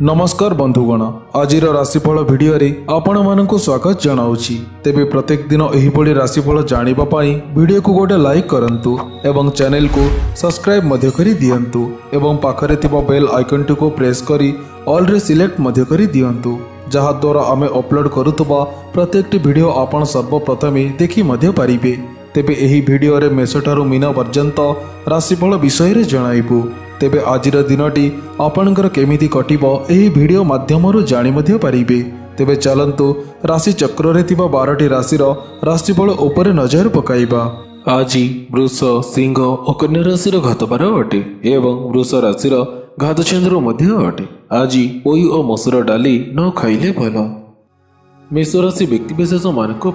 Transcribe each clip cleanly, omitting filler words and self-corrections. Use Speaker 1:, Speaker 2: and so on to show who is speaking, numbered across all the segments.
Speaker 1: नमस्कार बंधुगण, आज राशिफल भिडियो आपण मानक स्वागत जनाऊँगी। तेबे प्रत्येक दिन एहिभଳି राशिफल जानिबा पाई वीडियो को गोटे लाइक करंतु एवं चैनल को सब्सक्राइब मध्य करी दियंतु एवं पाखरे थिबा बेल आइकन को प्रेस करी ऑल रे सिलेक्ट मध्य करी दियंतु, जहा द्वारा आमे अपलोड करुतबा प्रत्येक वीडियो आपण सर्वप्रथमे देखि मध्य पारिबे। तेबे एही भिडियो रे मेषठारु मीन पर्यंत राशिफल विषय रे जणाइबु। तेबे आजिर दिनटी आपणकर केमिति कटिबो एही भिडियो माध्यमरु जानि मध्य पारिबे। तेबे चलंतु राशि चक्र रे थिबा 12टी राशिर राशिफल उपरे नजर पकाइबा। आज वृष, सिंह और कन्या राशिर घातबार अटे एवं वृष राशिर घातचंद्र मध्य अटे। आज पोई और मसूर डाली न खाइले भल। मेष राशि व्यक्तिविशेष मानक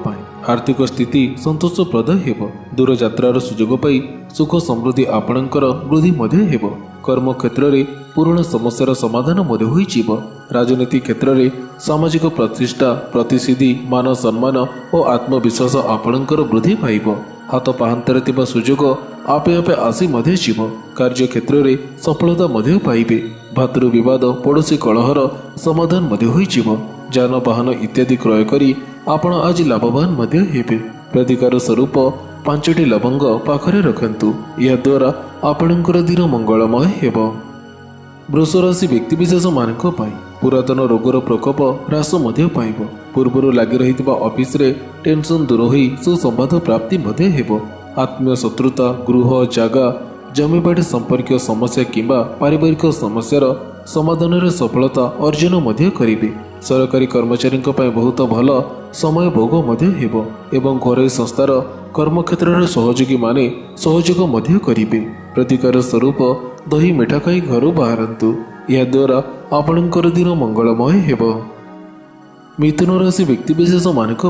Speaker 1: आर्थिक स्थिति संतोषप्रद हेब। दूर यात्रार सुजोग पाई सुख समृद्धि आपणकर वृद्धि मध्य हेब। कर्म क्षेत्र में पुराना समस्यार समाधान मध्य होइजिब। राजनीति क्षेत्र में सामाजिक प्रतिष्ठा, प्रतिसिद्धि, मान सम्मान और आत्मविश्वास आपणकर वृद्धि पाइब। हाथ पाहांतर थिबा सुजोग आपे आपे आसी मध्य जीव। कार्य क्षेत्र में सफलता मध्य पाइबे। भातृ विवाद, पड़ोशी कलहर समाधान मध्य होइजिब। जानवाहन इत्यादि क्रय करी आपण आज लाभवान मध्य हेबे। प्रतिकार स्वरूप 5टी लवंग पाखरे रखंतु, या द्वारा आपणकर दिन मंगलमय हेब। वृष राशि व्यक्तिविशेष मानक पुरातन रोगर प्रकोप ह्रास मध्य पाइब। पूर्वर लगी रही ऑफिस रे टेंशन दूर होई सुसंवाद प्राप्ति मध्य हेब। आत्मीय शत्रुता, गृह, जागा, जमीबाड़ी संपर्क समस्या किंबा पारिवारिक समस्यार समाधान रे सफलता अर्जन मध्य करिबे। सरकारी कर्मचारी बहुत भल समय भोग मध्य हेब एवं घरोई संस्थार कर्मक्षेत्र रे सहयोगी माने सहयोग मध्य करिबे। प्रतिकार स्वरूप दही मिठा खाई घर बाहरंतु, या द्वारा आपणकर दिन मंगलमय हेब। मिथुन राशि व्यक्तिविशेष मानक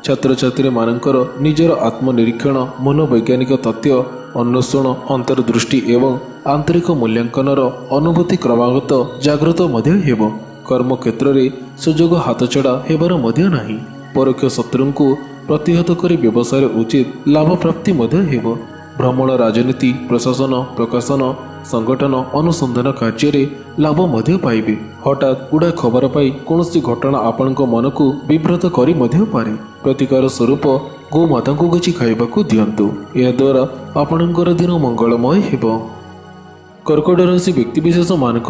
Speaker 1: छात्र छात्री मानकर निजर आत्मनिरीक्षण, मनोवैज्ञानिक तथ्य अन्वेषण, अंतर्दृष्टि एवं आंतरिक मूल्यांकनर अनुभूति क्रमागत जागृत मध्य हेब। कर्म क्षेत्र में सुजोग हाथछड़ा हेबार मध्य नाही। परोक्ष शत्रु को प्रतिहत कर व्यवसाय उचित लाभ प्राप्ति मध्य हेब। भ्रमण, राजनीति, प्रशासन, प्रकाशन, संगठन, अनुसंधान कार्य लाभ मध्य पाइबे। हठात उड़ा खबर पाई कौनसी घटना आपण मन को विभ्रत करी मध्य पारे। प्रतिकार स्वरूप गोमाता को किछि खाइबाकू दियंतु, या द्वारा आपणकर दिन मंगलमय हेब। कर्कट राशि व्यक्तिविशेष मानक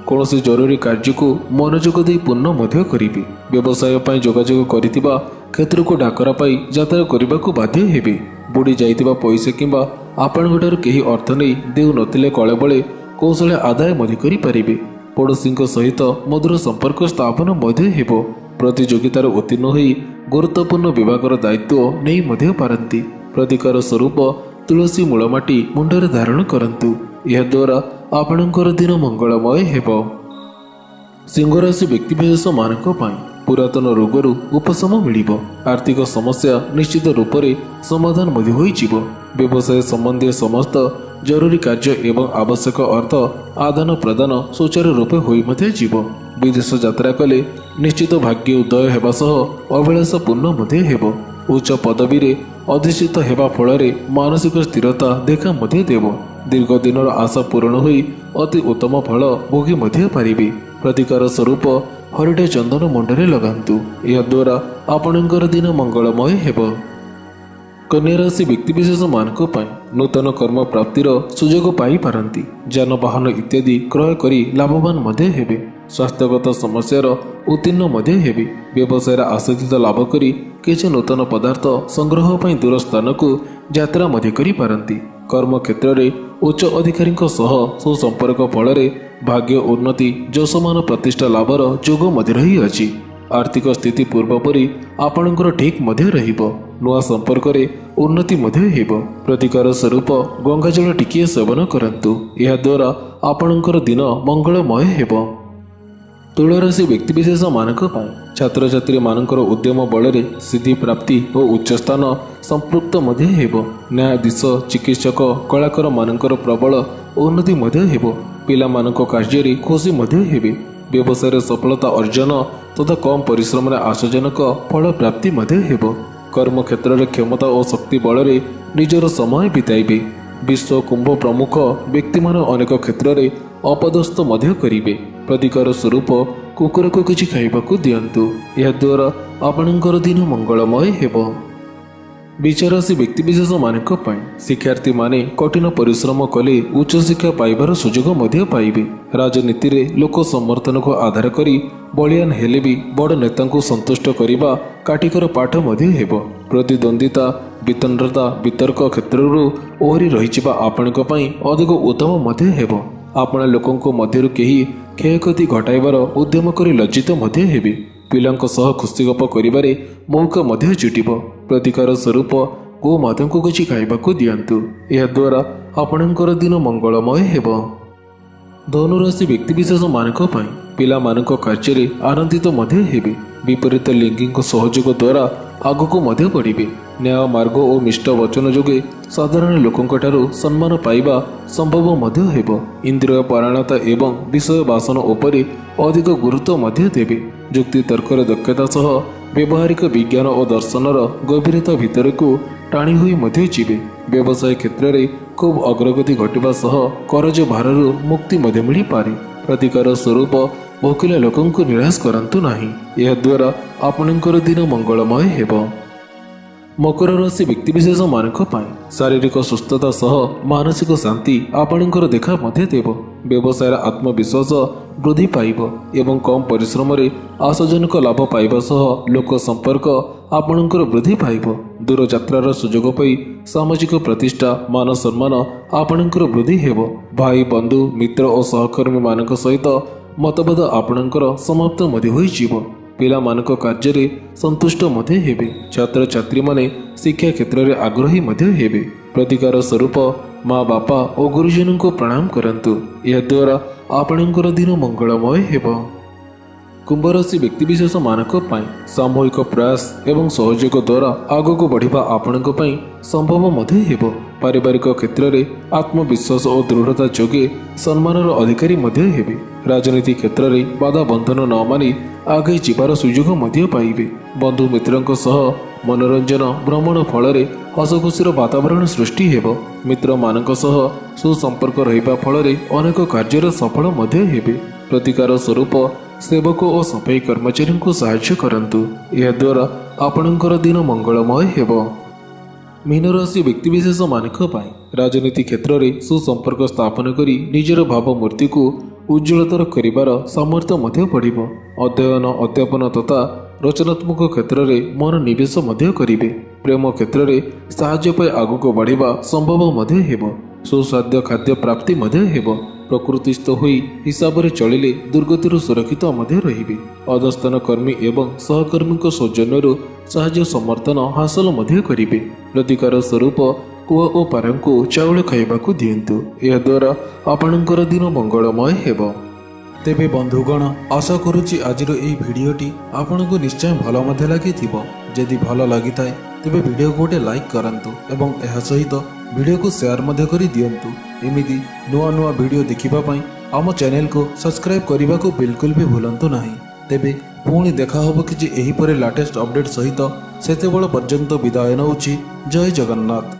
Speaker 1: कौनसी जरूरी कार्य को मनोयोग दे पूर्ण मध्य करिबे। व्यवसाय पाई जोगाजोग करितिबा क्षेत्र को डाकरा पाई यात्रा करबाकू बाध्य हेबे। बुड़ी जाइतिबा पैसा किंबा आपणठार केही अर्थ नहीं देउ नथिले कळे बळे कौशल आदाय मध्य करि पारिबे। पड़ोशी सहित मधुर संपर्क स्थापन मध्य हेब। प्रतियोगितार उत्तीर्ण होई गुरुत्वपूर्ण विभागर दायित्व नहीं मध्य पारंती। प्रतिकार स्वरूप तुलसी मूलमाटी मुंडरे धारण करंतु, यह द्वारा आपणकर दिन मंगलमय हेब। सिंह राशि व्यक्तिविशेष मानक पुरातन रोगरू उपशम मिलिब। आर्थिक समस्या निश्चित रूप से समाधान मध्य होइजिब। व्यवसाय संबंधी समस्त जरूरी कार्य एवं आवश्यक अर्थ आदान प्रदान सुचारू रूपे होई मध्य जीव। विदेश यात्रा कले निश्चित भाग्य उदय हेबा सह अभिलाष पूर्ण मध्य हेब। उच्च पदवी रे अधिष्ठित हेबा फल मानसिक स्थिरता देखा मध्य देव। दीर्घ दिन आशा पूर्ण होई अति उत्तम फल भोगी मध्य पारिबे। प्रतिकार स्वरूप हरिटे चंदन मुंडरे लगांतु, या द्वारा आपणकर दिन मंगलमय हेब। कन्या राशि व्यक्तिविशेष मानक नूतन कर्म प्राप्तिर सुजोग पाई पारंती। जानवाहन इत्यादि क्रय करी लाभवान मध्य हेबे। स्वास्थ्यगत समस्यार उत्तीर्ण मध्य हेबे। व्यवसाय आशातीत लाभ करी किछि नूतन पदार्थ संग्रह पाई दूर स्थान को यात्रा मध्य करी पारंती। कर्म क्षेत्र में उच्च अधिकारी सह सुसंपर्क फल भाग्य उन्नति, जसमान प्रतिष्ठा लाभर जोग मध्य रही अछि। आर्थिक स्थिति पूर्वपरी आपणकर ठीक मध्य रहिबो। नुआ संपर्क रे उन्नति मध्य हेब। प्रतिकार स्वरूप गंगाजल टिकिए सेवन करंतु, यह द्वारा आपणकर दिन मंगलमय हेब। तुला राशि व्यक्तिविशेष मानक छात्र छात्री मानकर उद्यम बल सिद्धि प्राप्ति और उच्च स्थान संपृक्त मध्य हेब। न्यायाधीश, चिकित्सक, कलाकार मानकर प्रबल उन्नति मध्य हेब। पिला मानक कार्य खुशी मध्य हेबे। व्यवसाय सफलता अर्जन तथा कम परिश्रम आशाजनक फल प्राप्ति मध्य हेब। कर्म क्षेत्र में क्षमता और शक्ति बल निजर समय बिताइबे। विश्व कुंभ प्रमुख व्यक्ति मान अनेक क्षेत्र में अपदस्थ मध्य करिवे। प्रतिकार स्वरूप कुकुर को किछि खाइबाकू दियंतु। यह द्वारा आपणकर दिन मंगलमय हेबो। विचारसी व्यक्तिविशेष मानक पाई शिक्षार्थी माने कठिन परिश्रम कले उच्च शिक्षा पाइबार सुजोग मध्य पाइबे। राजनीति रे लोक समर्थन को आधार करी बलियान हेले भी बड़ नेता को संतुष्ट करिबा काटिकर पाठ मध्य हेबो। प्रतिद्वंदिता वितन्द्रता वितर्क क्षेत्रରୁ ओहरी रहिचिबा आपणक पई अधिक उत्तम मध्य हेबो। आपण लोकंको मध्यरु केही क्षयक्षति घटाइबार उद्यम करी लज्जित मध्य हेबे। पिलांक सह खुशी गप करिबारे मौका मध्य जुटिबो। प्रतिकार स्वरूप गोमाता को किछि खाइबाकू दियंतु। यह द्वारा आपणकर दिन मंगलमय हेबो। धनुराशि व्यक्तिविशेष मानक पाई पिला मानक कार्य आनंदित मध्य हेबे। विपरीत लिंगी सहयोग द्वारा आगको मध्य बढ़िबे। न्याय मार्ग और मिष्ट वचन जोगे साधारण लोकंकठारु सम्मान पाइबा संभव मध्य हेबो। इंद्रिय परायणता एवं विषय बासन उपरे अधिक गुरुत्व मध्य देबे। जुक्ति तर्कर दक्षता सह व्यवहारिक विज्ञान और दर्शनर गभीरता भितर को टाणी हुई मध्य जीवे। व्यवसाय क्षेत्र में खूब अग्रगति घटिबा सह करज भारु मुक्ति मध्य मिल पारे। प्रतिकार स्वरूप भोकिला लोकं को निराश करंतु नाही। यह द्वारा आपणकर दिन मंगलमय हेबो। मकर राशि व्यक्तिविशेष मानक पाई शारीरिक सुस्थता सह मानसिक शांति आपणकर देखा मध्य देव। व्यवसाय आत्मविश्वास वृद्धि पाइब एवं कम परिश्रम रे आशाजनक लाभ पाइबा सह लोक संपर्क आपणकर वृद्धि पाइब। दूर यात्रार सुजोग पाई सामाजिक प्रतिष्ठा मान सम्मान आपणकर वृद्धि हेबो। भाई बंधु मित्र और सहकर्मी मानक सहित मतभेद आपणकर समाप्त मध्य होई जीव। पिला मानक कार्य संतुष्ट मध्य हेबे। छात्र छात्री माने शिक्षा क्षेत्र में आग्रही मध्य हेबे। प्रतिकार स्वरूप माँ बापा और गुरुजन को प्रणाम करंतु। यह द्वारा आपणकर दिन मंगलमय हेबो। कुंभ राशि व्यक्तिविशेष मानक पाई सामूहिक प्रयास एवं सहयोग द्वारा आगको बढ़िबा आपणक पाई संभव मध्य हेबो। पारिवारिक क्षेत्र में आत्मविश्वास और दृढ़ता जोगे सम्मानर अधिकारी मध्य हेबे। राजनीति क्षेत्र में बाधा बंधन न मानी आगे जीवार सुजोग मध्य पाइबे। बंधु मित्रंक सह मनोरंजन भ्रमण फल हसखुशीर वातावरण सृष्टि हेबो। मित्र मानक सह सुसंपर्क रहिबा फल अनेक कार्य सफल मध्य हेबे। प्रतिकार स्वरूप सेवक और सफाई कर्मचारी को सहायता करंतु। यह द्वारा आपणकर दिन मंगलमय हेबो। मीन राशि व्यक्तिविशेष मानक पाई राजनीति क्षेत्र में सुसंपर्क स्थापन करी निजर भावमूर्ति को उज्ज्वलतर करिबार सामर्थ्य मध्य पड़िबो। अध्ययन अध्यापन तथा रचनात्मक क्षेत्र में मन निवेश मध्य करिवे। प्रेम क्षेत्र में साहाय्य पाई आगको बढ़िबा संभव मध्य हेबो। सुस्वाद्य खाद्य प्राप्ति मध्य हेबो। प्रकृतिस्थ होई हिसाब रे चलिले दुर्गतिर सुरक्षित मध्य रहिबे। अधस्थान कर्मी एवं सहकर्मी सौजन्य साहाय्य समर्थन हासिल मध्य करिवे। प्रतिकार स्वरूप कुआ और पारंको चाउल खाइबाकू दियंतु। यह द्वारा आपणकर दिन मंगलमय हेबो। तेबे बंधुगण आशा करुछि आजिर एई भिडियोटी आपनको निश्चय भल मध्य लागिथिबो। जदि भल लागिथाय तेबे भिडियो को गोटे लाइक करंतु एवं एहा सहित भिडियो को शेयर मध्य करि दियंतु। एमिति नुआ नुआ भिडियो देखिबा पई आम चैनल को सब्सक्राइब करने को बिल्कुल भी भूलंतु नहीं। तेबे पुणी देखा होबो कि एही परे लेटेस्ट अपडेट सहित सेतेबेଳ पर्यंत विदाय नउछि। जय जगन्नाथ।